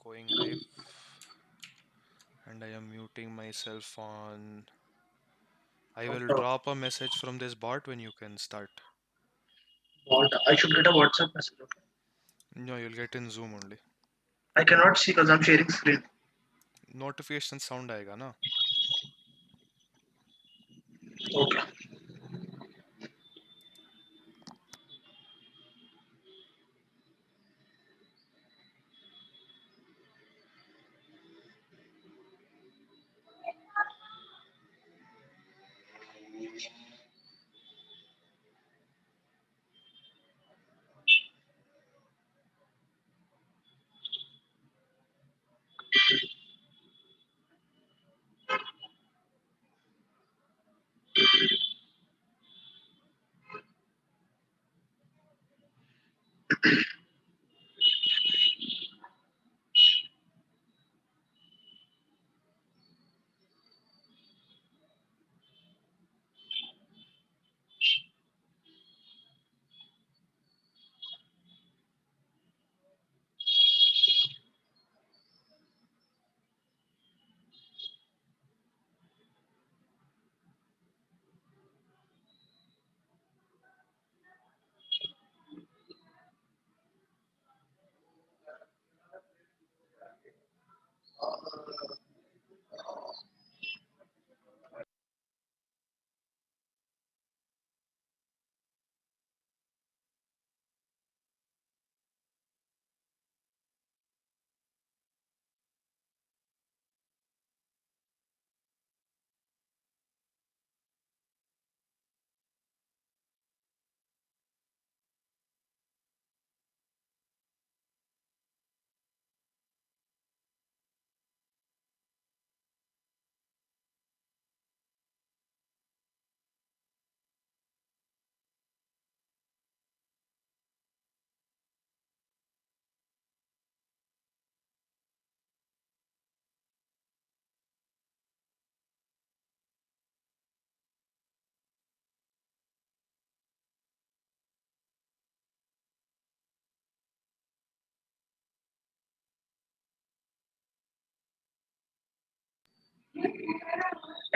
going live and I am muting myself on. I will Doctor, drop a message from this bot when you can start. what? I should get a WhatsApp message. Okay? No, you'll get in Zoom only. I cannot see because I'm sharing screen. Notification sound आएगा ना? Okay.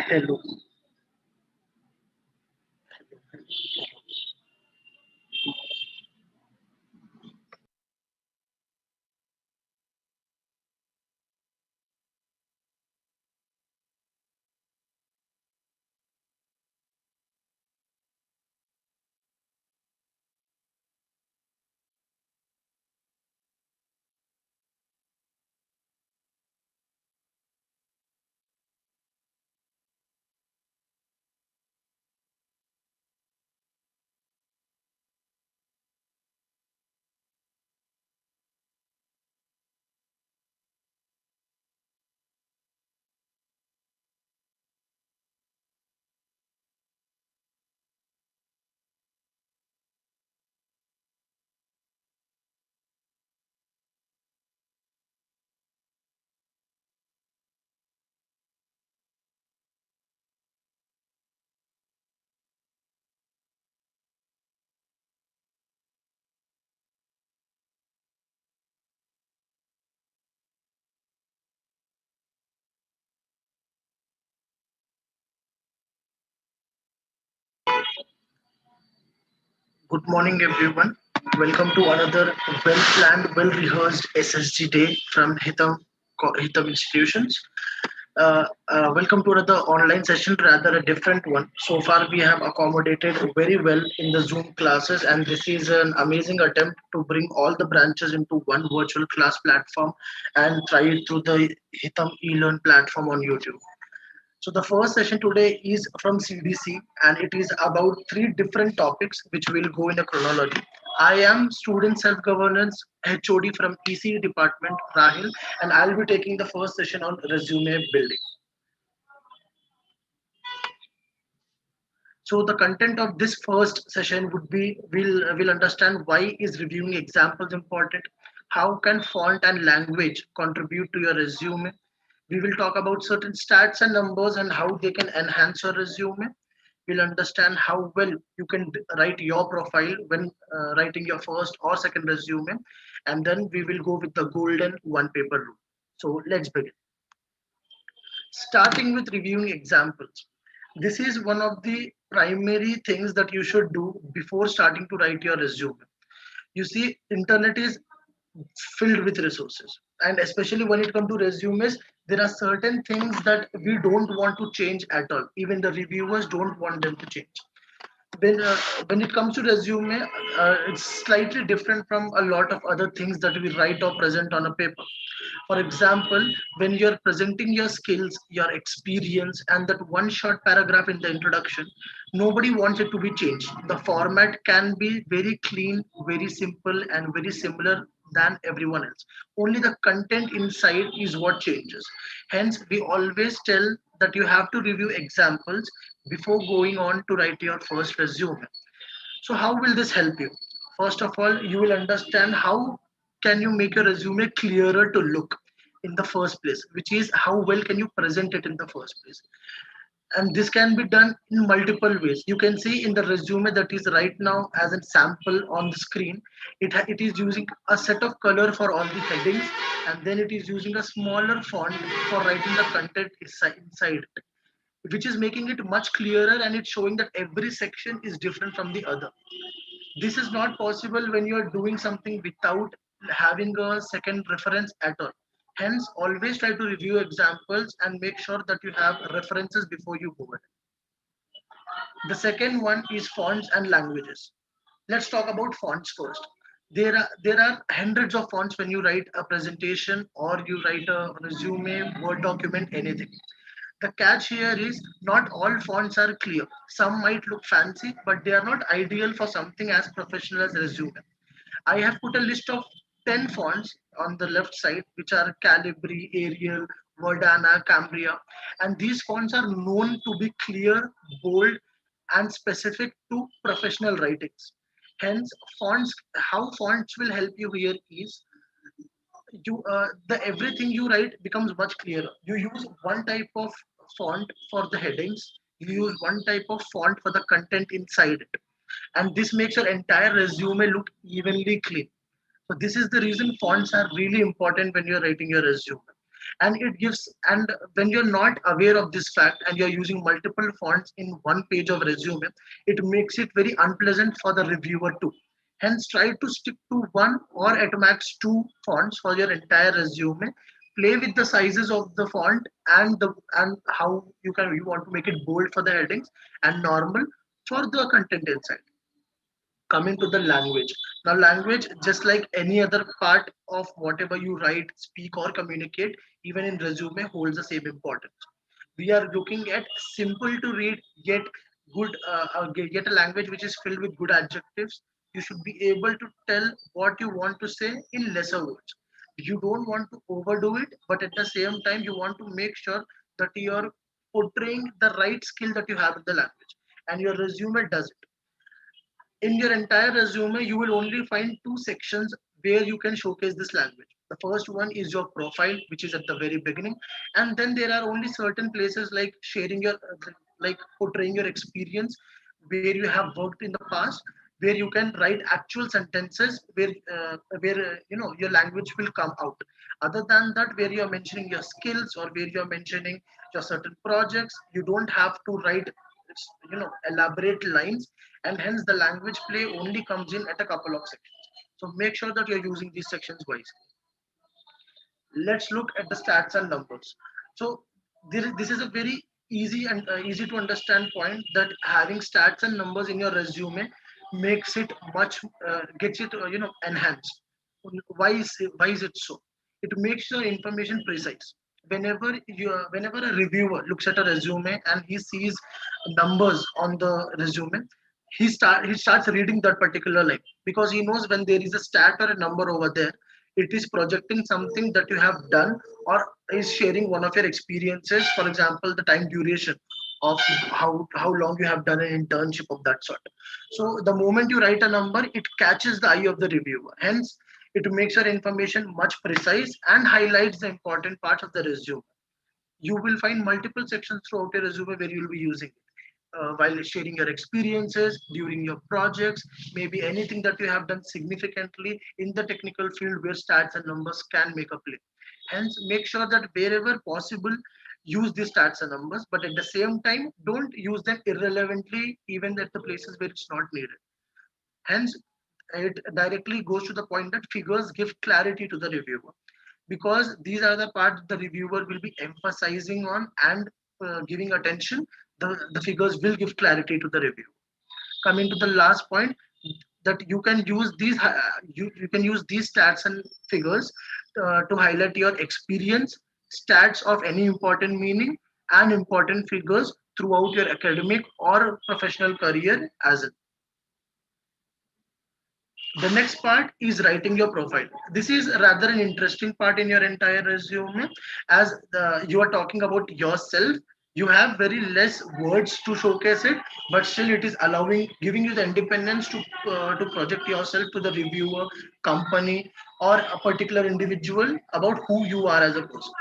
Hello. Good morning, everyone. Welcome to another well-planned, well-rehearsed SSG day from Hitam Institutions. Welcome to another online session, rather a different one. So far, we have accommodated very well in the Zoom classes, and this is an amazing attempt to bring all the branches into one virtual class platform and try it through the Hitam eLearn platform on YouTube. So the first session today is from CDC and it is about three different topics which will go in a chronology. I am student self-governance HOD from EC department, Rahil, and I'll be taking the first session on resume building. So the content of this first session would be we'll understand why is reviewing examples important, how can font and language contribute to your resume. We will talk about certain stats and numbers and how they can enhance your resume. We'll understand how well you can write your profile when writing your first or second resume, and then we will go with the golden one paper rule. So let's begin. Starting with reviewing examples. This is one of the primary things that you should do before starting to write your resume. You see, internet is filled with resources, and especially when it comes to resumes, there are certain things that we don't want to change at all. Even the reviewers don't want them to change. When it comes to resume, it's slightly different from a lot of other things that we write or present on a paper. For example, when you're presenting your skills, your experience, and that one short paragraph in the introduction, nobody wants it to be changed. The format can be very clean, very simple, and very similar than everyone else. Only the content inside is what changes. Hence, we always tell that you have to review examples before going on to write your first resume. So how will this help you? First of all, you will understand how can you make your resume clearer to look in the first place, which is how well can you present it in the first place. And this can be done in multiple ways. You can see in the resume that is right now as a sample on the screen, it is using a set of color for all the headings, and then it is using a smaller font for writing the content inside it, which is making it much clearer, and it's showing that every section is different from the other. This is not possible when you are doing something without having a second reference at all. Hence, always try to review examples and make sure that you have references before you go ahead. The second one is fonts and languages. Let's talk about fonts first. There are hundreds of fonts when you write a presentation or you write a resume, Word document, anything. The catch here is not all fonts are clear. Some might look fancy, but they are not ideal for something as professional as resume. I have put a list of 10 fonts on the left side, which are Calibri, Arial, Verdana, Cambria. And these fonts are known to be clear, bold, and specific to professional writings. Hence, how fonts will help you here is the everything you write becomes much clearer. You use one type of font for the headings, you use one type of font for the content inside it, and this makes your entire resume look evenly clean. So this is the reason fonts are really important when you're writing your resume. And when you're not aware of this fact and you're using multiple fonts in one page of resume, it makes it very unpleasant for the reviewer too. Hence, try to stick to one or at max two fonts for your entire resume. Play with the sizes of the font and how you want to make it bold for the headings and normal for the content inside. Coming to the language. Now, language, just like any other part of whatever you write, speak, or communicate, even in resume, holds the same importance. We are looking at simple to read, yet yet a language which is filled with good adjectives. You should be able to tell what you want to say in lesser words. You don't want to overdo it, but at the same time, you want to make sure that you're portraying the right skill that you have in the language, and your resume does it. In your entire resume, you will only find two sections where you can showcase this language. The first one is your profile, which is at the very beginning, and then there are only certain places like sharing your, like portraying your experience, where you have worked in the past, where you can write actual sentences, where your language will come out. Other than that, where you are mentioning your skills or where you are mentioning your certain projects, you don't have to write elaborate lines, and hence the language play only comes in at a couple of sections. So make sure that you're using these sections wisely. Let's look at the stats and numbers. So this is a very easy to understand point, that having stats and numbers in your resume makes it much gets it enhanced. Why is it so? It makes your information precise. Whenever a reviewer looks at a resume and he sees numbers on the resume, he starts reading that particular line, because he knows when there is a stat or a number over there, it is projecting something that you have done, or is sharing one of your experiences, for example the time duration of how long you have done an internship of that sort. So the moment you write a number, it catches the eye of the reviewer. Hence, it makes your information much precise and highlights the important parts of the resume. You will find multiple sections throughout your resume where you will be using it. while sharing your experiences during your projects, maybe anything that you have done significantly in the technical field where stats and numbers can make a play. Hence, make sure that wherever possible, use these stats and numbers, but at the same time, don't use them irrelevantly, even at the places where it's not needed. Hence, it directly goes to the point that figures give clarity to the reviewer, because these are the parts the reviewer will be emphasizing on and giving attention. The figures will give clarity to the review. Coming to the last point, that you can use you can use these stats and figures to highlight your experience, stats of any important meaning, and important figures throughout your academic or professional career as well. The next part is writing your profile. This is rather an interesting part in your entire resume, as you are talking about yourself. You have very less words to showcase it, but still it is allowing, giving you the independence to project yourself to the reviewer, company, or a particular individual about who you are as a person.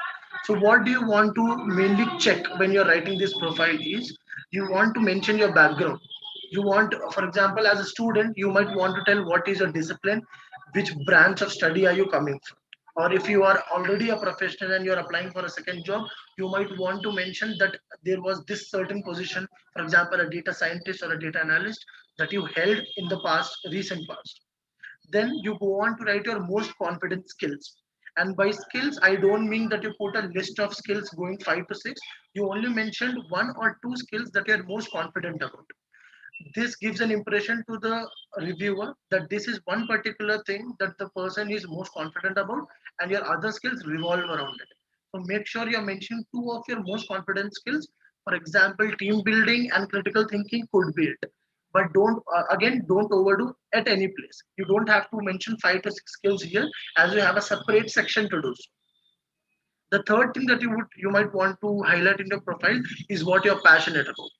So what do you want to mainly check when you're writing this profile is, you want to mention your background. You want, for example, as a student, you might want to tell what is your discipline, which branch of study are you coming from. Or if you are already a professional and you're applying for a second job, you might want to mention that there was this certain position, for example, a data scientist or a data analyst, that you held in the past, recent past. Then you go on to write your most confident skills. And by skills, I don't mean that you put a list of skills going 5 to 6. You only mentioned one or two skills that you're most confident about. This gives an impression to the reviewer that this is one particular thing that the person is most confident about, and your other skills revolve around it. So make sure you're mentioning two of your most confident skills. For example, team building and critical thinking could be it. But don't, again, don't overdo at any place. You don't have to mention 5 to 6 skills here, as you have a separate section to do so. The third thing that you might want to highlight in your profile is what you're passionate about.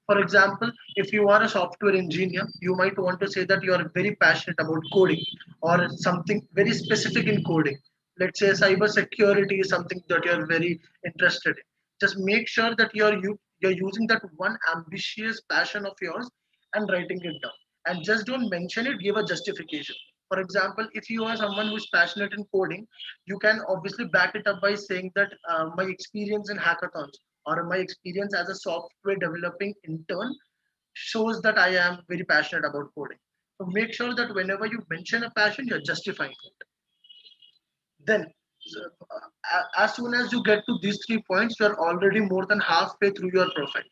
For example, if you are a software engineer, you might want to say that you are very passionate about coding or something very specific in coding. Let's say cyber security is something that you're very interested in. Just make sure that you're using that one ambitious passion of yours and writing it down. And just don't mention it, give a justification. For example, if you are someone who's passionate in coding, you can obviously back it up by saying that my experience in hackathons or my experience as a software developing intern shows that I am very passionate about coding. So make sure that whenever you mention a passion, you're justifying it. Then, as soon as you get to these 3 points, you're already more than halfway through your profile.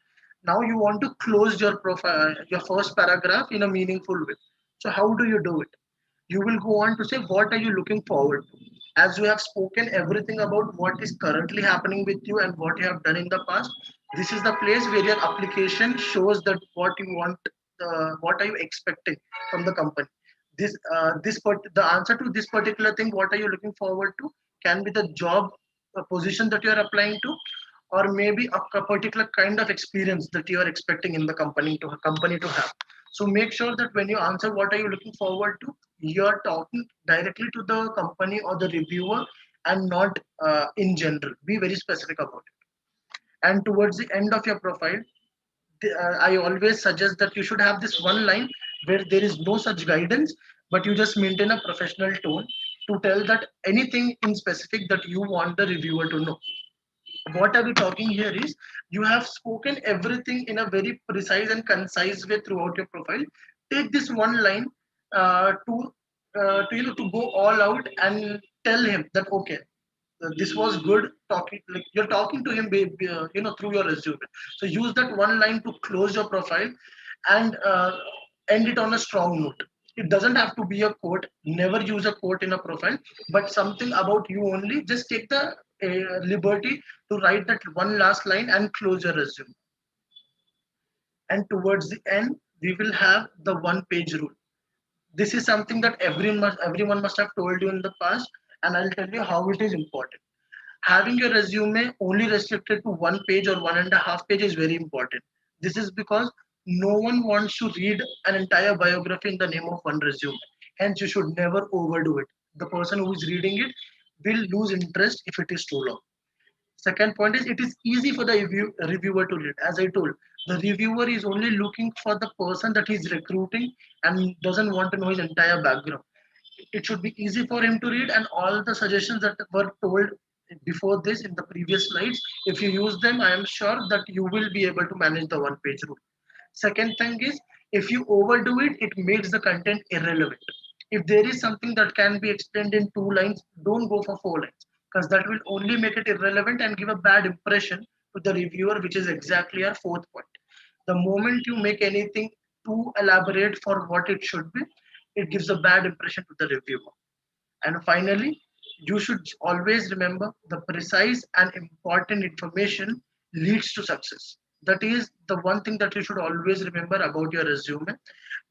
Now you want to close your profile, your first paragraph in a meaningful way. So how do you do it? You will go on to say what are you looking forward to. As you have spoken everything about what is currently happening with you and what you have done in the past, this is the place where your application shows that what you want, what are you expecting from the company. The answer to this particular thing, what are you looking forward to, can be the job position that you are applying to, or maybe a particular kind of experience that you are expecting in the company to have. So make sure that when you answer what are you looking forward to, you're talking directly to the company or the reviewer, and not in general. Be very specific about it. And towards the end of your profile, I always suggest that you should have this one line where there is no such guidance, but you just maintain a professional tone to tell that anything in specific that you want the reviewer to know. What are we talking here is, you have spoken everything in a very precise and concise way throughout your profile. Take this one line to go all out and tell him that okay, this was good talking, like you're talking to him through your resume. So use that one line to close your profile, and end it on a strong note. It doesn't have to be a quote. Never use a quote in a profile, but something about you only. Just take the liberty to write that one last line and close your resume. And towards the end, we will have the one page rule. This is something that everyone must have told you in the past, and I'll tell you how it is important. Having your resume only restricted to one page or 1.5 page is very important. This is because no one wants to read an entire biography in the name of one resume. Hence, you should never overdo it. The person who is reading it will lose interest if it is too long. Second point is, it is easy for the reviewer to read. As I told, The reviewer is only looking for the person that he's recruiting and doesn't want to know his entire background. It should be easy for him to read, and all the suggestions that were told before this in the previous slides, if you use them, I am sure that you will be able to manage the one page rule. Second thing is, if you overdo it, it makes the content irrelevant. If there is something that can be explained in 2 lines, don't go for 4 lines, because that will only make it irrelevant and give a bad impression to the reviewer, which is exactly our fourth point. The moment you make anything too elaborate for what it should be, it gives a bad impression to the reviewer. And finally, you should always remember the precise and important information leads to success. That is the one thing that you should always remember about your resume.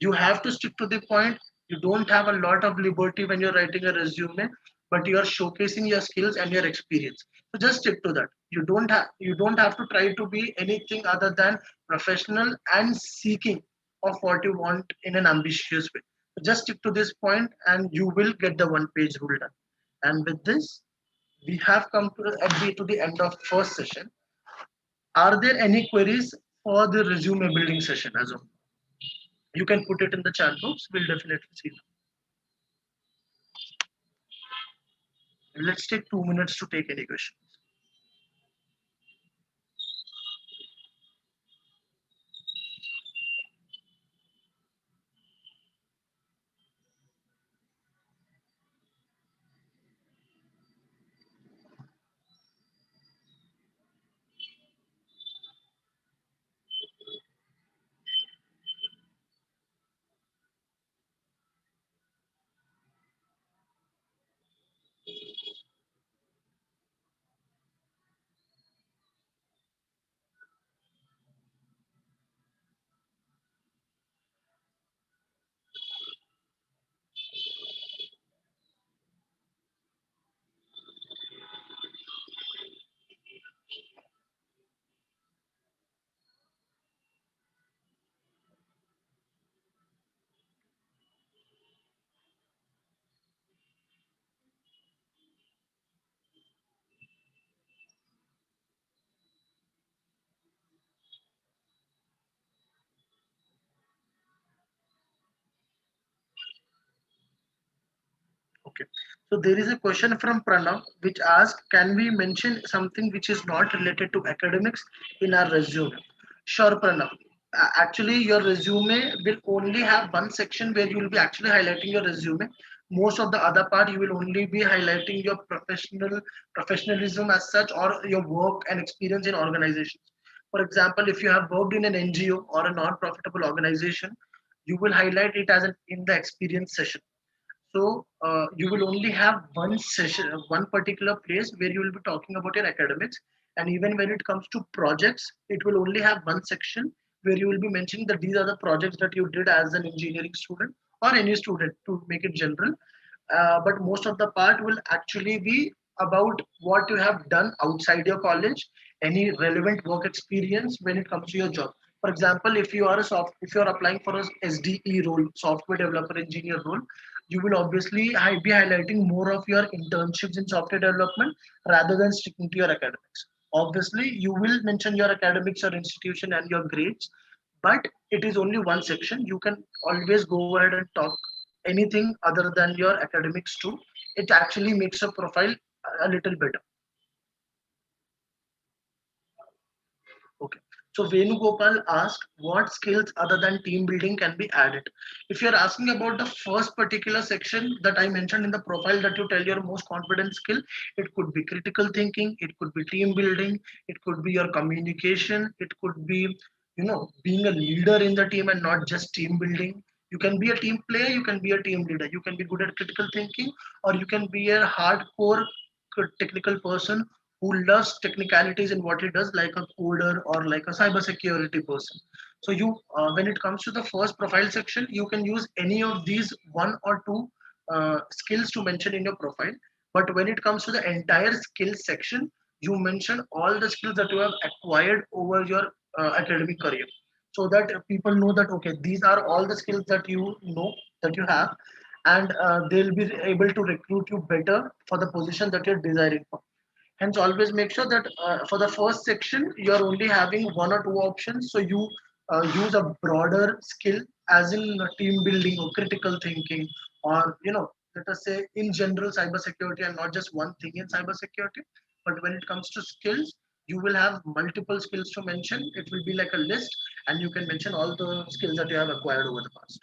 You have to stick to the point. You don't have a lot of liberty when you're writing a resume, but you are showcasing your skills and your experience. So just stick to that. You don't have to try to be anything other than professional and seeking of what you want in an ambitious way. Just stick to this point and you will get the one page rule done. And with this, we have come to the end of first session. Are there any queries for the resume building session as well? You can put it in the chat box. We'll definitely see them. Let's take 2 minutes to take any questions. Okay. So there is a question from Pranav which asks, can we mention something which is not related to academics in our resume? Sure, Pranav. Actually, your resume will only have one section where you will be actually highlighting your resume. Most of the other part, you will only be highlighting your professionalism as such, or your work and experience in organizations. For example, if you have worked in an NGO or a non-profitable organization, you will highlight it as in the experience session. So you will only have one session, one particular place where you will be talking about your academics. And even when it comes to projects, it will only have one section where you will be mentioning that these are the projects that you did as an engineering student or any student, to make it general. But most of the part will actually be about what you have done outside your college, any relevant work experience when it comes to your job. For example, if you are applying for a SDE role, software developer engineer role, you will obviously be highlighting more of your internships in software development rather than sticking to your academics. Obviously, you will mention your academics, your institution, and your grades, but it is only one section. You can always go ahead and talk anything other than your academics too. It actually makes your profile a little better. Okay. So Venugopal asked, what skills other than team building can be added? If you're asking about the first particular section that I mentioned in the profile, that you tell your most confident skill, it could be critical thinking, it could be team building, it could be your communication, it could be, being a leader in the team and not just team building. You can be a team player, you can be a team leader, you can be good at critical thinking, or you can be a hardcore technical person who loves technicalities in what he does, like a coder or like a cybersecurity person. So when it comes to the first profile section, you can use any of these one or two skills to mention in your profile. But when it comes to the entire skills section, you mention all the skills that you have acquired over your academic career, so that people know that okay, these are all the skills that you know that you have, and they'll be able to recruit you better for the position that you're desiring for. Hence, always make sure that for the first section, you're only having one or two options. So you use a broader skill, as in team building or critical thinking, or let us say in general cybersecurity, and not just one thing in cybersecurity. But when it comes to skills, you will have multiple skills to mention. It will be like a list, and you can mention all the skills that you have acquired over the past.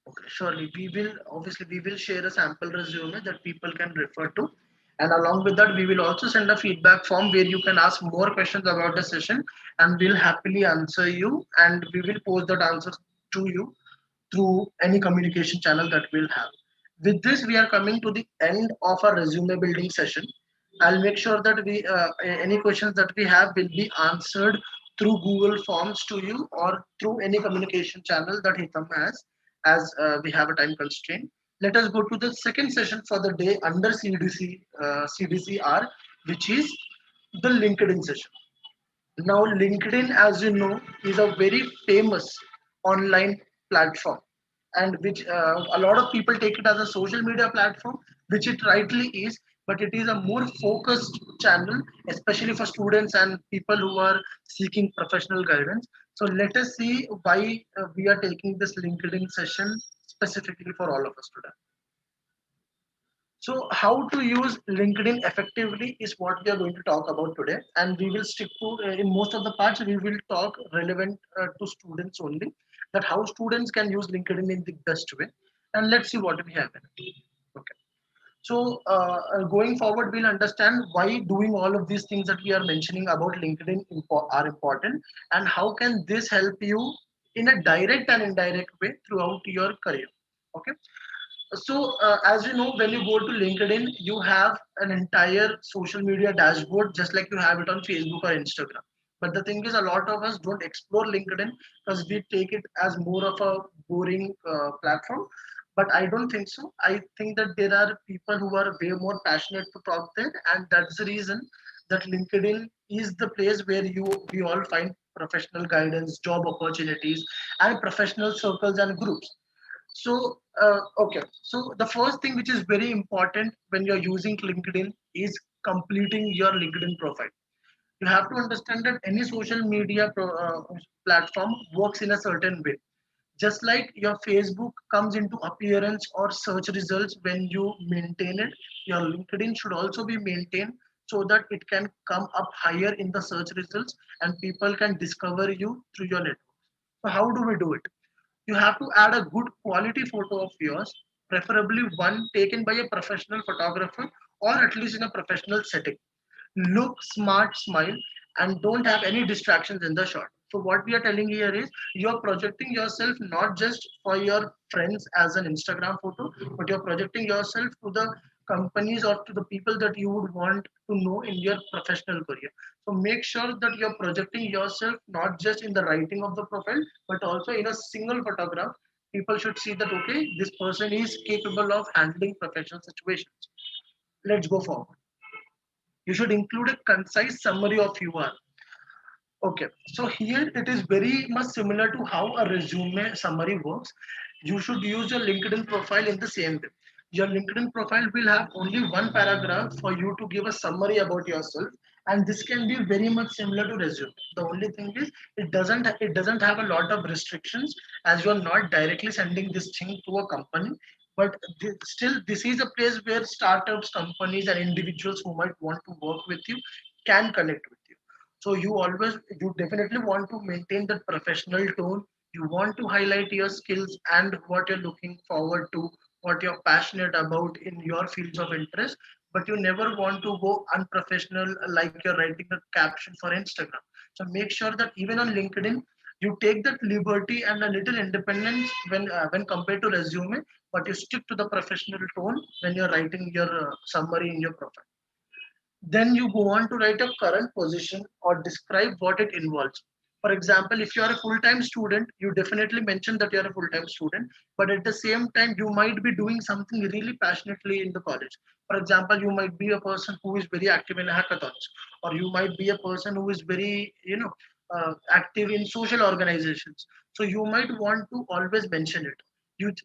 Okay, surely we will share a sample resume that people can refer to. And along with that, we will also send a feedback form where you can ask more questions about the session, and we'll happily answer you, and we will post that answers to you through any communication channel that we'll have. With this, we are coming to the end of our resume building session. I'll make sure that any questions that we have will be answered through Google Forms to you, or through any communication channel that Hitam has, as we have a time constraint. Let us go to the second session for the day under CDCR, which is the LinkedIn session. Now, LinkedIn, as you know, is a very famous online platform, and which a lot of people take it as a social media platform, which it rightly is, but it is a more focused channel, especially for students and people who are seeking professional guidance. So, let us see why we are taking this LinkedIn session specifically for all of us today. So, how to use LinkedIn effectively is what we are going to talk about today, and we will stick to in most of the parts we will talk relevant to students only. That how students can use LinkedIn in the best way, and let's see what we have in it. Okay. So, going forward, we'll understand why doing all of these things that we are mentioning about LinkedIn are important, and how can this help you in a direct and indirect way throughout your career. Okay. So, as you know, when you go to LinkedIn, you have an entire social media dashboard, just like you have it on Facebook or Instagram. But the thing is, a lot of us don't explore LinkedIn because we take it as more of a boring platform. But I don't think so. I think that there are people who are way more passionate to talk there, and that's the reason that LinkedIn is the place where we all find professional guidance, job opportunities, and professional circles and groups. So, okay. So the first thing which is very important when you're using LinkedIn is completing your LinkedIn profile. You have to understand that any social media platform works in a certain way. Just like your Facebook comes into appearance or search results when you maintain it, your LinkedIn should also be maintained so that it can come up higher in the search results and people can discover you through your network. So how do we do it? You have to add a good quality photo of yours, preferably one taken by a professional photographer or at least in a professional setting. Look smart, smile, and don't have any distractions in the shot. So, what we are telling here is you're projecting yourself not just for your friends as an Instagram photo, but you're projecting yourself to the companies or to the people that you would want to know in your professional career. So, make sure that you're projecting yourself not just in the writing of the profile, but also in a single photograph. People should see that, okay, this person is capable of handling professional situations. Let's go forward. You should include a concise summary of who you are. Okay, so here it is very much similar to how a resume summary works. You should use your LinkedIn profile in the same way. Your LinkedIn profile will have only one paragraph for you to give a summary about yourself, and this can be very much similar to resume. The only thing is it doesn't have a lot of restrictions, as you are not directly sending this thing to a company. But still, this is a place where startups, companies, and individuals who might want to work with you can connect with you. So you definitely want to maintain that professional tone. You want to highlight your skills and what you're looking forward to, what you're passionate about in your fields of interest, but you never want to go unprofessional like you're writing a caption for Instagram. So make sure that even on LinkedIn, you take that liberty and a little independence when compared to resume, but you stick to the professional tone when you're writing your summary in your profile. Then you go on to write a current position or describe what it involves. For example, if you are a full-time student, you definitely mention that you are a full-time student, but at the same time, you might be doing something really passionately in the college. For example, you might be a person who is very active in hackathons, or you might be a person who is very, active in social organizations. So you might want to always mention it.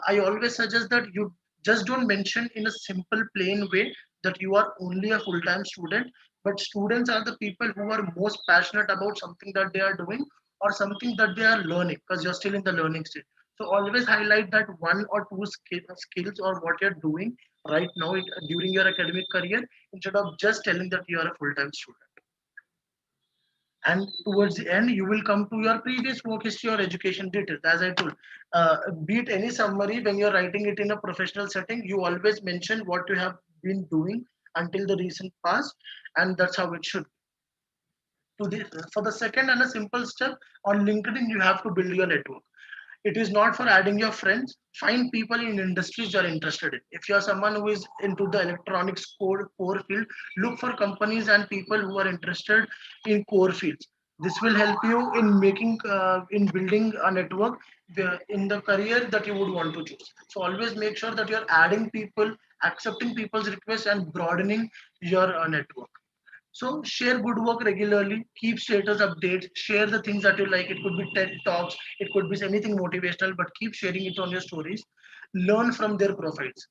I always suggest that you just don't mention in a simple, plain way that you are only a full-time student, but students are the people who are most passionate about something that they are doing or something that they are learning, because you're still in the learning stage. So always highlight that one or two skills or what you're doing right now during your academic career, instead of just telling that you are a full-time student. And towards the end, you will come to your previous work history or education details. As I told, be it any summary, when you're writing it in a professional setting, you always mention what you have been doing until the recent past, and that's how it should. For the second and a simple step, on LinkedIn you have to build your network. It is not for adding your friends. Find people in industries you are interested in. If you are someone who is into the electronics core field, look for companies and people who are interested in core fields. This will help you in building a network in the career that you would want to choose. So always make sure that you are adding people, accepting people's requests, and broadening your network. So share good work regularly, keep status updates, share the things that you like. It could be TED Talks, it could be anything motivational, but keep sharing it on your stories. Learn from their profiles.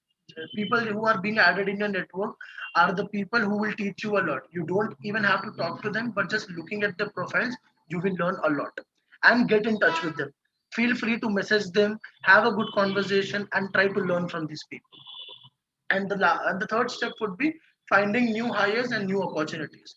People who are being added in your network are the people who will teach you a lot. You don't even have to talk to them, but just looking at the profiles, you will learn a lot. And get in touch with them. Feel free to message them, have a good conversation, and try to learn from these people. And the third step would be finding new hires and new opportunities.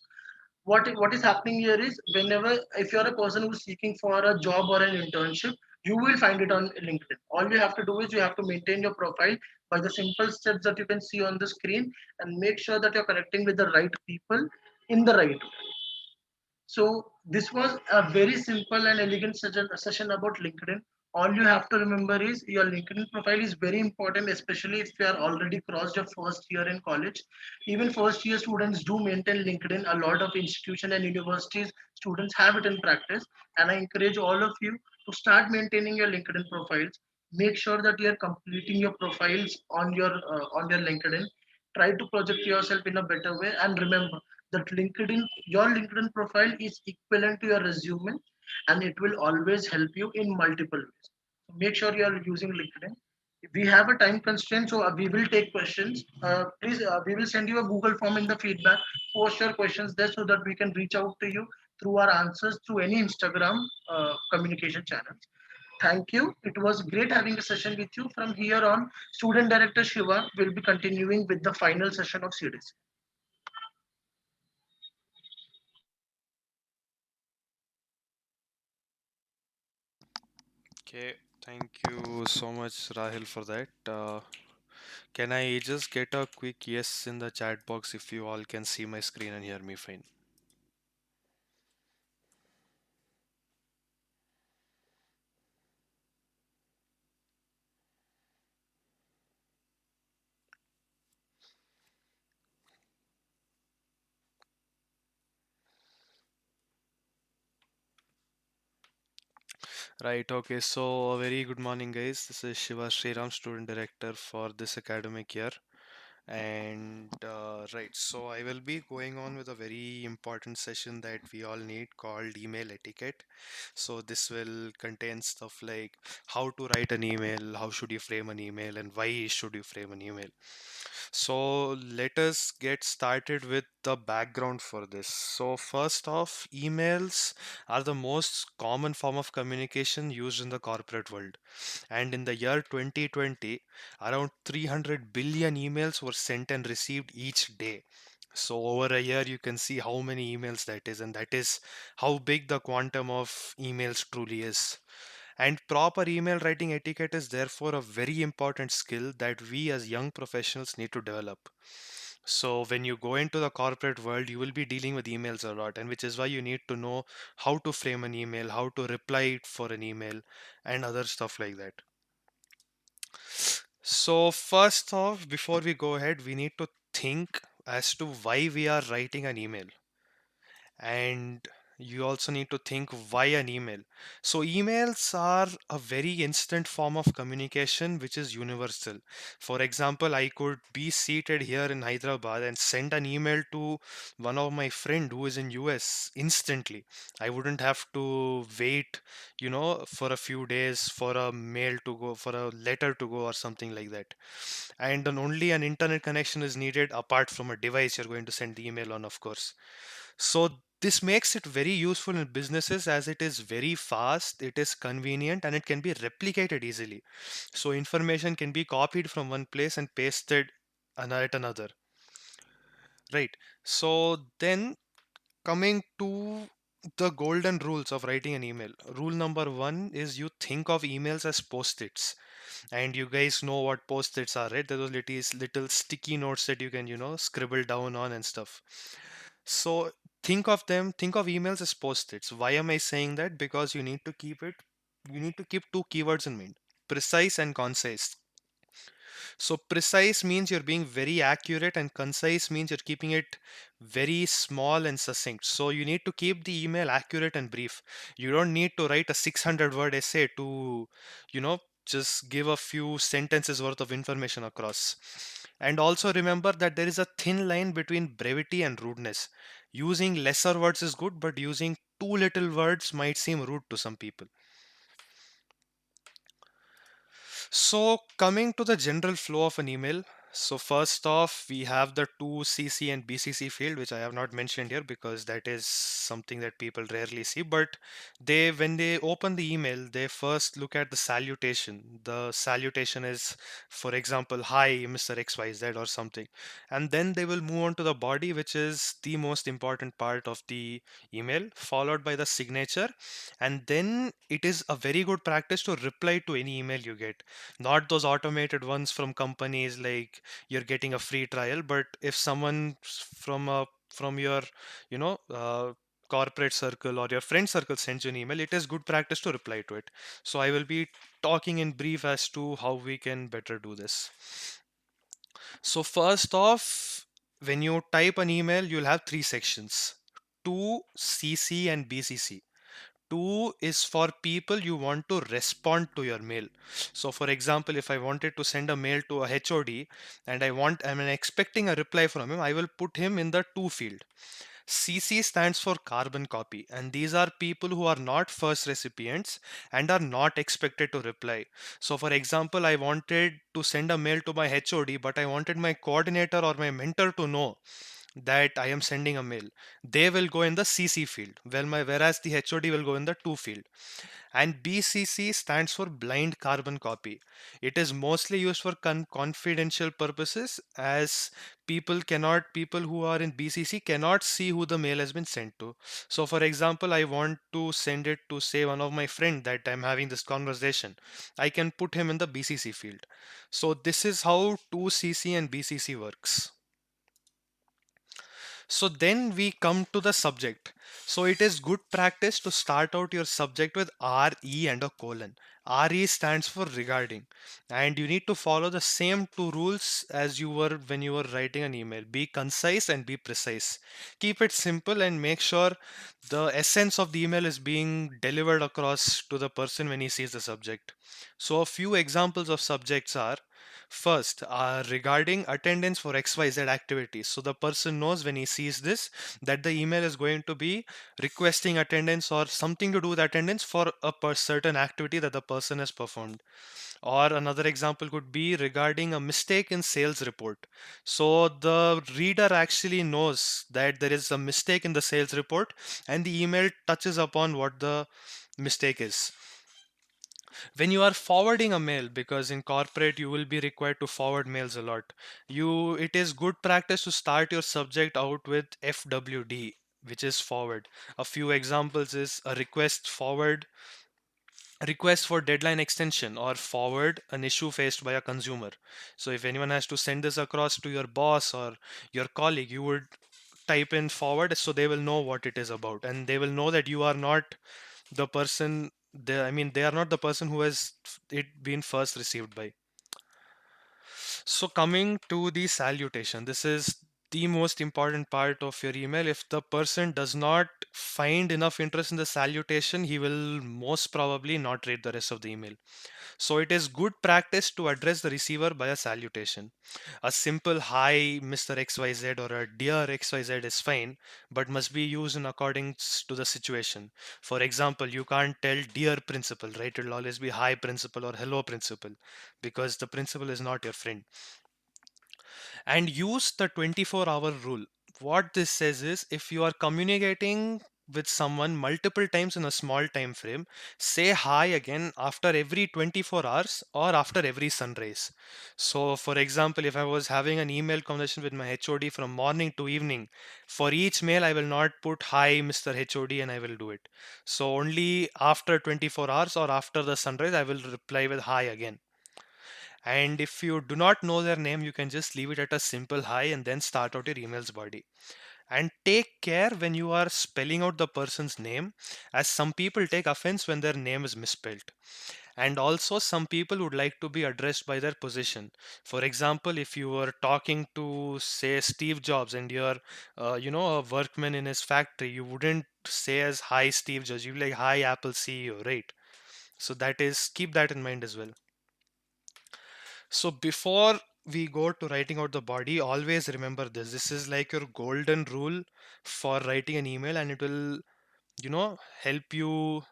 What is happening here is, whenever, if you're a person who's seeking for a job or an internship, you will find it on LinkedIn. All you have to do is you have to maintain your profile by the simple steps that you can see on the screen, and make sure that you're connecting with the right people in the right way. So this was a very simple and elegant session about LinkedIn. All you have to remember is your LinkedIn profile is very important, especially if you are already crossed your first year in college. Even first year students do maintain LinkedIn. A lot of institution and universities students have it in practice, and I encourage all of you to start maintaining your LinkedIn profiles. Make sure that you are completing your profiles on your LinkedIn. Try to project yourself in a better way, and remember that your LinkedIn profile is equivalent to your resume, and it will always help you in multiple ways. So make sure you are using LinkedIn. We have a time constraint, so we will take questions. Please, we will send you a Google form in the feedback. Post your questions there so that we can reach out to you through our answers through any Instagram communication channels. Thank you. It was great having a session with you. From here on, Student Director Shiva will be continuing with the final session of CDC. Okay, thank you so much, Rahil, for that. Can I just get a quick yes in the chat box if you all can see my screen and hear me fine? Right, okay, so a very good morning, guys. This is Shiva Sriram, Student Director for this academic year. And right, so I will be going on with a very important session that we all need called email etiquette. So this will contain stuff like how to write an email, how should you frame an email, and why should you frame an email. So let us get started with the background for this. So first off, emails are the most common form of communication used in the corporate world. And in the year 2020, around 300 billion emails were sent and received each day. So over a year, you can see how many emails that is, and that is how big the quantum of emails truly is. And proper email writing etiquette is therefore a very important skill that we as young professionals need to develop. So when you go into the corporate world, you will be dealing with emails a lot, and which is why you need to know how to frame an email, how to reply for an email, and other stuff like that. So first off, before we go ahead, we need to think as to why we are writing an email. And You also need to think why an email. So emails are a very instant form of communication which is universal. For example, I could be seated here in Hyderabad and send an email to one of my friend who is in US instantly. I wouldn't have to wait, for a few days for a mail to go, for a letter to go or something like that. And then only an internet connection is needed apart from a device you're going to send the email on, of course. So this makes it very useful in businesses as it is very fast, it is convenient, and it can be replicated easily. So information can be copied from one place and pasted at another. Right. So then coming to the golden rules of writing an email. Rule number one is you think of emails as post-its. And you guys know what post-its are, right? They're those little sticky notes that you can, scribble down on and stuff. So think of emails as post-its. Why am I saying that? Because you need to keep two keywords in mind: precise and concise. So precise means you're being very accurate, and concise means you're keeping it very small and succinct. So you need to keep the email accurate and brief. You don't need to write a 600 word essay to, you know, just give a few sentences worth of information across. And also remember that there is a thin line between brevity and rudeness. Using lesser words is good, but using too little words might seem rude to some people. So, coming to the general flow of an email. So, first off, we have the two CC and BCC field, which I have not mentioned here because that is something that people rarely see. But when they open the email, they first look at the salutation. The salutation is, for example, "Hi, Mr. XYZ" or something. And then they will move on to the body, which is the most important part of the email, followed by the signature. And then it is a very good practice to reply to any email you get, not those automated ones from companies like you're getting a free trial, but if someone from your you know corporate circle or your friend circle sends you an email, it is good practice to reply to it. So I will be talking in brief as to how we can better do this. So first off, when you type an email, you'll have three sections: to CC and BCC. Two is for people you want to respond to your mail. So for example, if I wanted to send a mail to a HOD and I'm expecting a reply from him, I will put him in the to field. CC stands for carbon copy, and these are people who are not first recipients and are not expected to reply. So for example, I wanted to send a mail to my HOD, but I wanted my coordinator or my mentor to know that I am sending a mail. They will go in the CC field, whereas the HOD will go in the to field. And BCC stands for blind carbon copy. It is mostly used for confidential purposes, as people who are in BCC cannot see who the mail has been sent to. So for example, I want to send it to, say, one of my friend that I'm having this conversation. I can put him in the BCC field. So this is how 2CC and BCC works. So then we come to the subject. So it is good practice to start out your subject with RE and a colon. RE stands for regarding. And you need to follow the same two rules as you were when you were writing an email. Be concise and be precise. Keep it simple and make sure the essence of the email is being delivered across to the person when he sees the subject. So a few examples of subjects are: first, regarding attendance for XYZ activities. So the person knows when he sees this that the email is going to be requesting attendance or something to do with attendance for a certain activity that the person has performed. Or another example could be regarding a mistake in sales report. So the reader actually knows that there is a mistake in the sales report, and the email touches upon what the mistake is. When you are forwarding a mail, because in corporate you will be required to forward mails a lot, it is good practice to start your subject out with FWD, which is forward. A few examples is a request for deadline extension, or forward an issue faced by a consumer. So if anyone has to send this across to your boss or your colleague, you would type in forward, so they will know what it is about, and they will know that you are not the person they are not the person who has it been first received by. So coming to the salutation, this is the most important part of your email. If the person does not find enough interest in the salutation, he will most probably not read the rest of the email. So it is good practice to address the receiver by a salutation. A simple hi, Mr. XYZ, or a dear XYZ is fine, but must be used in accordance to the situation. For example, you can't tell dear principal, right? It'll always be hi principal or hello principal, because the principal is not your friend. And use the 24-hour rule. What this says is, if you are communicating with someone multiple times in a small time frame, say hi again after every 24 hours or after every sunrise. So for example, if I was having an email conversation with my HOD from morning to evening, for each mail I will not put hi Mr. HOD and I will do it. So only after 24 hours or after the sunrise I will reply with hi again. And if you do not know their name, you can just leave it at a simple hi and then start out your email's body. And take care when you are spelling out the person's name, as some people take offense when their name is misspelled. And also, some people would like to be addressed by their position. For example, if you were talking to, say, Steve Jobs, and you're, a workman in his factory, you wouldn't say as hi Steve Jobs. You like hi Apple CEO, right? So that is, keep that in mind as well. So before we go to writing out the body, always remember this. This is like your golden rule for writing an email, and it will, help you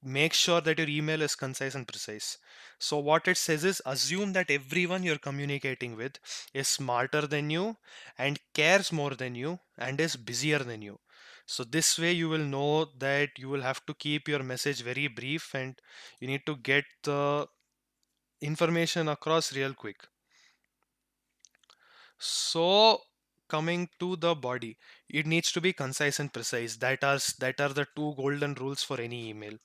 make sure that your email is concise and precise. So what it says is, assume that everyone you're communicating with is smarter than you and cares more than you and is busier than you. So this way you will know that you will have to keep your message very brief, and you need to get the information across real quick. So coming to the body, it needs to be concise and precise. That are the two golden rules for any email.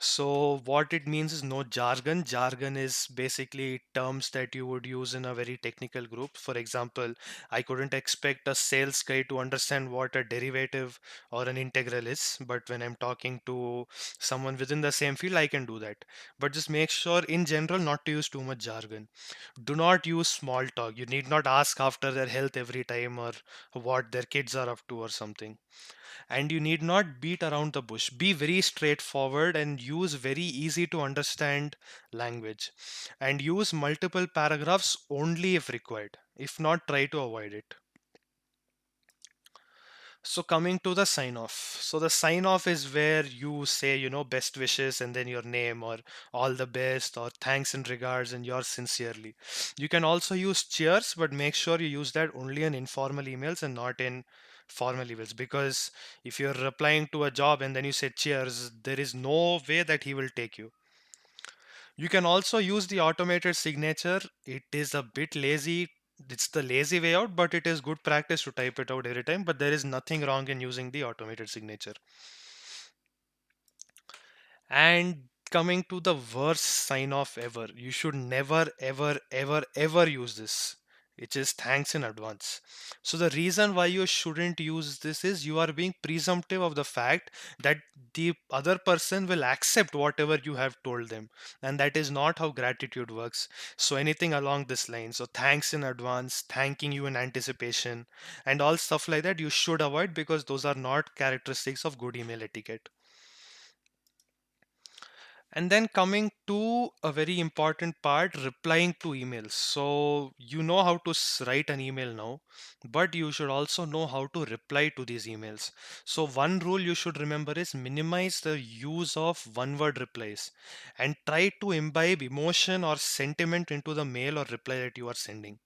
So what it means is no jargon. Jargon is basically terms that you would use in a very technical group. For example, I couldn't expect a sales guy to understand what a derivative or an integral is, but when I'm talking to someone within the same field, I can do that. But just make sure in general not to use too much jargon. Do not use small talk. You need not ask after their health every time or what their kids are up to or something. And you need not beat around the bush. Be very straightforward and use very easy to understand language. And use multiple paragraphs only if required. If not, try to avoid it. So coming to the sign off. So the sign off is where you say, best wishes and then your name, or all the best, or thanks and regards and yours sincerely. You can also use cheers, but make sure you use that only in informal emails and not in formal emails. Because if you're replying to a job and then you say cheers, there is no way that he will take you. You can also use the automated signature. It is a bit lazy. It's the lazy way out, but it is good practice to type it out every time. But there is nothing wrong in using the automated signature. And coming to the worst sign off ever, you should never, ever, ever, ever use this. It is thanks in advance. So, the reason why you shouldn't use this is you are being presumptive of the fact that the other person will accept whatever you have told them. And that is not how gratitude works. So, anything along this line, so thanks in advance, thanking you in anticipation, and all stuff like that, you should avoid, because those are not characteristics of good email etiquette. And then coming to a very important part, replying to emails. So you know how to write an email now, but you should also know how to reply to these emails. So one rule you should remember is minimize the use of one word replies and try to imbibe emotion or sentiment into the mail or reply that you are sending.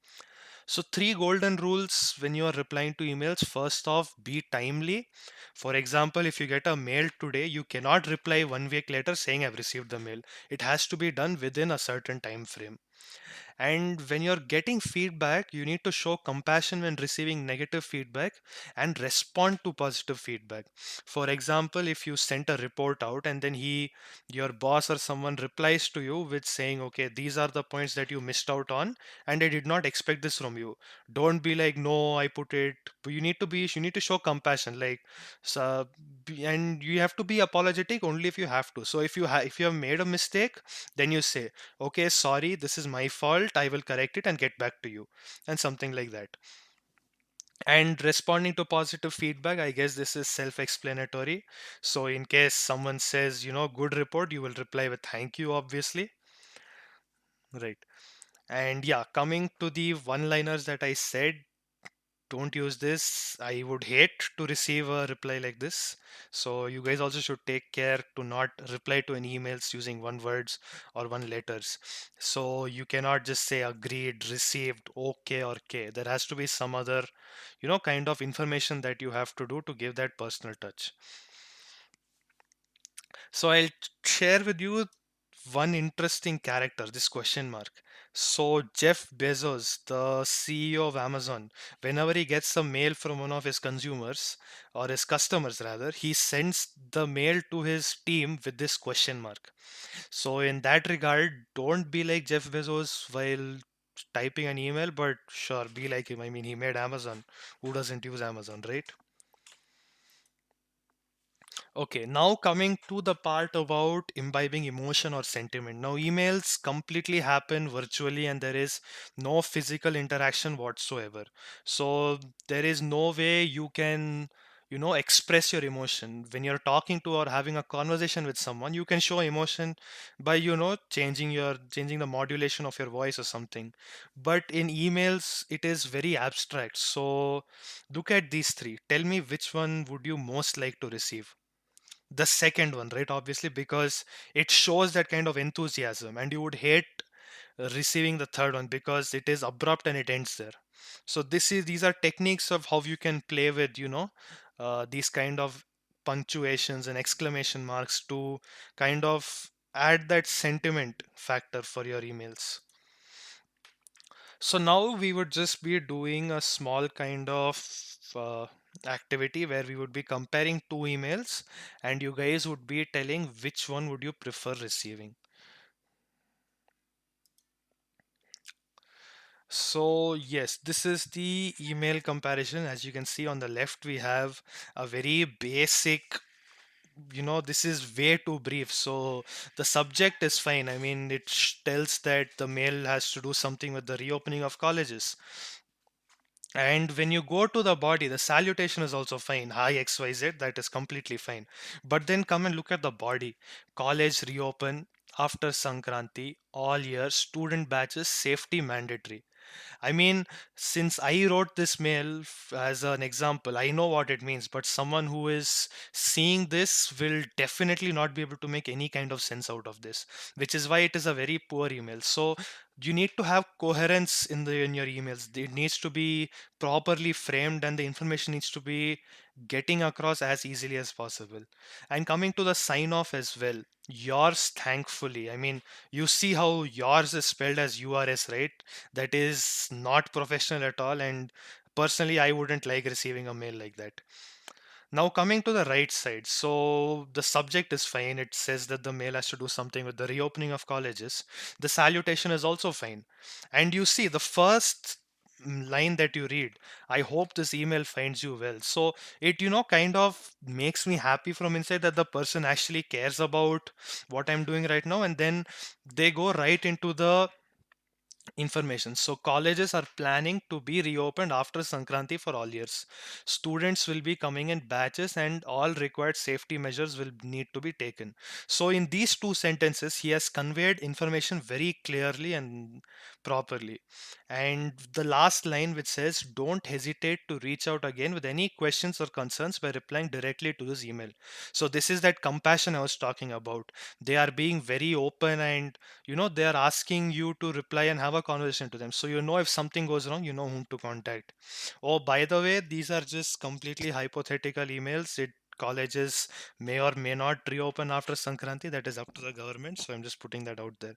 So, three golden rules when you are replying to emails. First off, be timely. For example, if you get a mail today, you cannot reply 1 week later saying I've received the mail. It has to be done within a certain time frame. And when you're getting feedback, you need to show compassion when receiving negative feedback and respond to positive feedback. For example, if you sent a report out and then your boss or someone replies to you with saying, okay, these are the points that you missed out on, and I did not expect this from you. Don't be like, no, I put it. But you need to show compassion, like, so, and you have to be apologetic only if you have to. So if you have made a mistake, then you say, okay, sorry, this is my fault, I will correct it and get back to you, and something like that. And responding to positive feedback, I guess this is self-explanatory. So in case someone says, good report, you will reply with thank you, obviously. Right. And yeah, coming to the one-liners that I said, don't use this. I would hate to receive a reply like this. So you guys also should take care to not reply to any emails using one words or one letters. So you cannot just say agreed, received, okay, or k. There has to be some other, kind of information that you have to do to give that personal touch. So I'll share with you one interesting character, this question mark. So Jeff Bezos, the CEO of Amazon, whenever he gets a mail from one of his consumers or his customers rather, he sends the mail to his team with this question mark. So in that regard, don't be like Jeff Bezos while typing an email, but sure, be like him. I mean, he made Amazon. Who doesn't use Amazon, right? Okay, now coming to the part about imbibing emotion or sentiment. Now, emails completely happen virtually and there is no physical interaction whatsoever. So, there is no way you can, express your emotion. When you're talking to or having a conversation with someone, you can show emotion by, changing the modulation of your voice or something. But in emails, it is very abstract. So, look at these three. Tell me which one would you most like to receive? The second one, right? Obviously, because it shows that kind of enthusiasm, and you would hate receiving the third one because it is abrupt and it ends there. So these are techniques of how you can play with, these kind of punctuations and exclamation marks to kind of add that sentiment factor for your emails. So now we would just be doing a small kind of activity where we would be comparing two emails and you guys would be telling which one would you prefer receiving. So yes, this is the email comparison. As you can see on the left, we have a very basic, this is way too brief. So the subject is fine. I mean, it tells that the mail has to do something with the reopening of colleges. And when you go to the body, the salutation is also fine. Hi XYZ, that is completely fine. But then come and look at the body. College reopen after Sankranti, all year, student batches, safety mandatory. I mean, since I wrote this mail as an example, I know what it means, but someone who is seeing this will definitely not be able to make any kind of sense out of this, which is why it is a very poor email. So you need to have coherence in your emails. It needs to be properly framed and the information needs to be getting across as easily as possible. And coming to the sign off as well, yours thankfully. I mean, you see how yours is spelled as URS, right? That is not professional at all, and personally I wouldn't like receiving a mail like that. Now coming to the right side, so the subject is fine. It says that the mail has to do something with the reopening of colleges. The salutation is also fine. And you see the first line that you read, I hope this email finds you well. So it, kind of makes me happy from inside that the person actually cares about what I'm doing right now. And then they go right into the information. So colleges are planning to be reopened after Sankranti for all years. Students will be coming in batches and all required safety measures will need to be taken. So in these two sentences, he has conveyed information very clearly and properly. And the last line which says, don't hesitate to reach out again with any questions or concerns by replying directly to this email. So this is that compassion I was talking about. They are being very open and they are asking you to reply and have a conversation to them, so if something goes wrong, you know whom to contact. Oh, by the way, these are just completely hypothetical emails. Colleges may or may not reopen after Sankranti. That is up to the government, so I'm just putting that out there.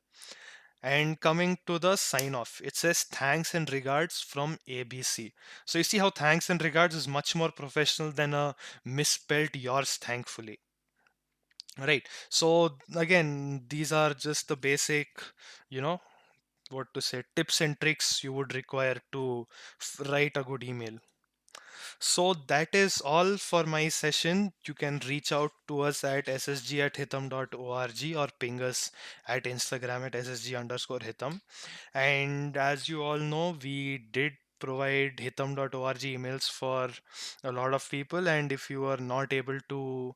And coming to the sign off, it says thanks and regards from ABC. So you see how thanks and regards is much more professional than a misspelled yours thankfully. Right. So again, these are just the basic, you know, what to say, tips and tricks you would require to write a good email. So that is all for my session. You can reach out to us at ssg@hitham.org or ping us at Instagram at ssg_hitham. And as you all know, we did provide hitam.org emails for a lot of people, and if you are not able to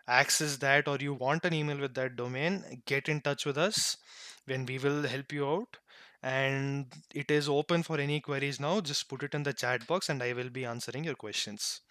access that or you want an email with that domain, get in touch with us when we will help you out. And it is open for any queries now. Just put it in the chat box and I will be answering your questions.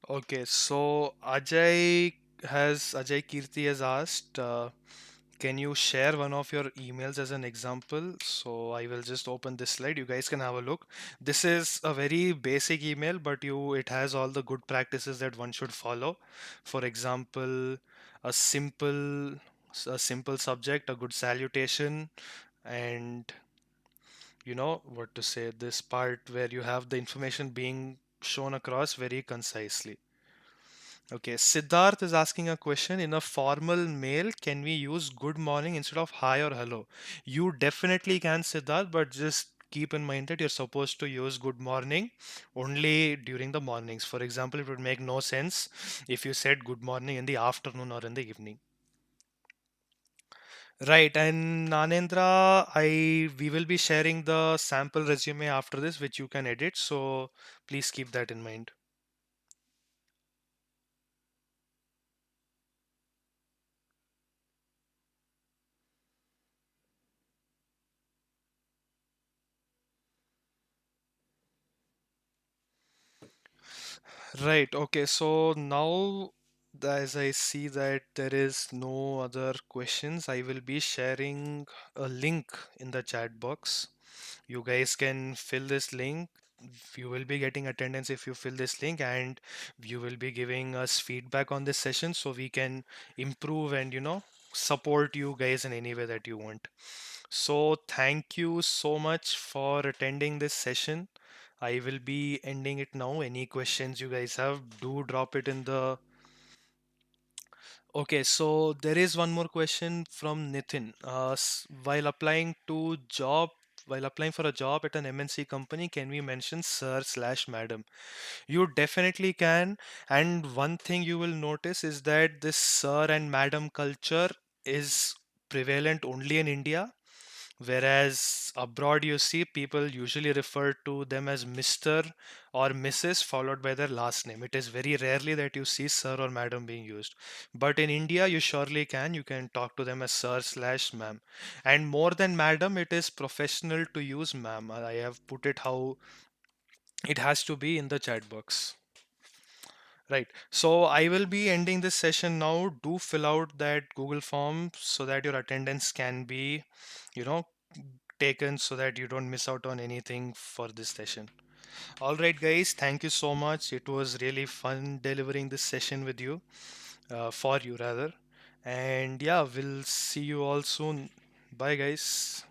Okay, so Ajay Kirti has asked, can you share one of your emails as an example? So I will just open this slide. You guys can have a look. This is a very basic email, but it has all the good practices that one should follow. For example, a simple a simple subject, a good salutation, and you know what to say. This part where you have the information being shown across very concisely. Okay, Siddharth is asking a question. In a formal mail, can we use good morning instead of hi or hello? You definitely can, Siddharth, but just keep in mind that you're supposed to use good morning only during the mornings. For example, it would make no sense if you said good morning in the afternoon or in the evening. Right, and Nanendra, I we will be sharing the sample resume after this, which you can edit. So please keep that in mind. Right. Okay. So now, as I see that there is no other questions, I will be sharing a link in the chat box. You guys can fill this link. You will be getting attendance if you fill this link, and you will be giving us feedback on this session so we can improve and, support you guys in any way that you want. So, thank you so much for attending this session. I will be ending it now. Any questions you guys have, do drop it in the. Okay, so there is one more question from Nitin. While applying for a job at an MNC company, can we mention sir slash madam? You definitely can. And one thing you will notice is that this sir and madam culture is prevalent only in India. Whereas abroad, you see people usually refer to them as Mr. or Mrs. followed by their last name. It is very rarely that you see sir or madam being used. But in India, you surely can. You can talk to them as sir slash ma'am. And more than madam, it is professional to use ma'am. I have put it how it has to be in the chat box. Right. So I will be ending this session now. Do fill out that Google form so that your attendance can be, you know, taken so that you don't miss out on anything for this session. All right, guys. Thank you so much. It was really fun delivering this session with you, for you rather. And yeah, we'll see you all soon. Bye, guys.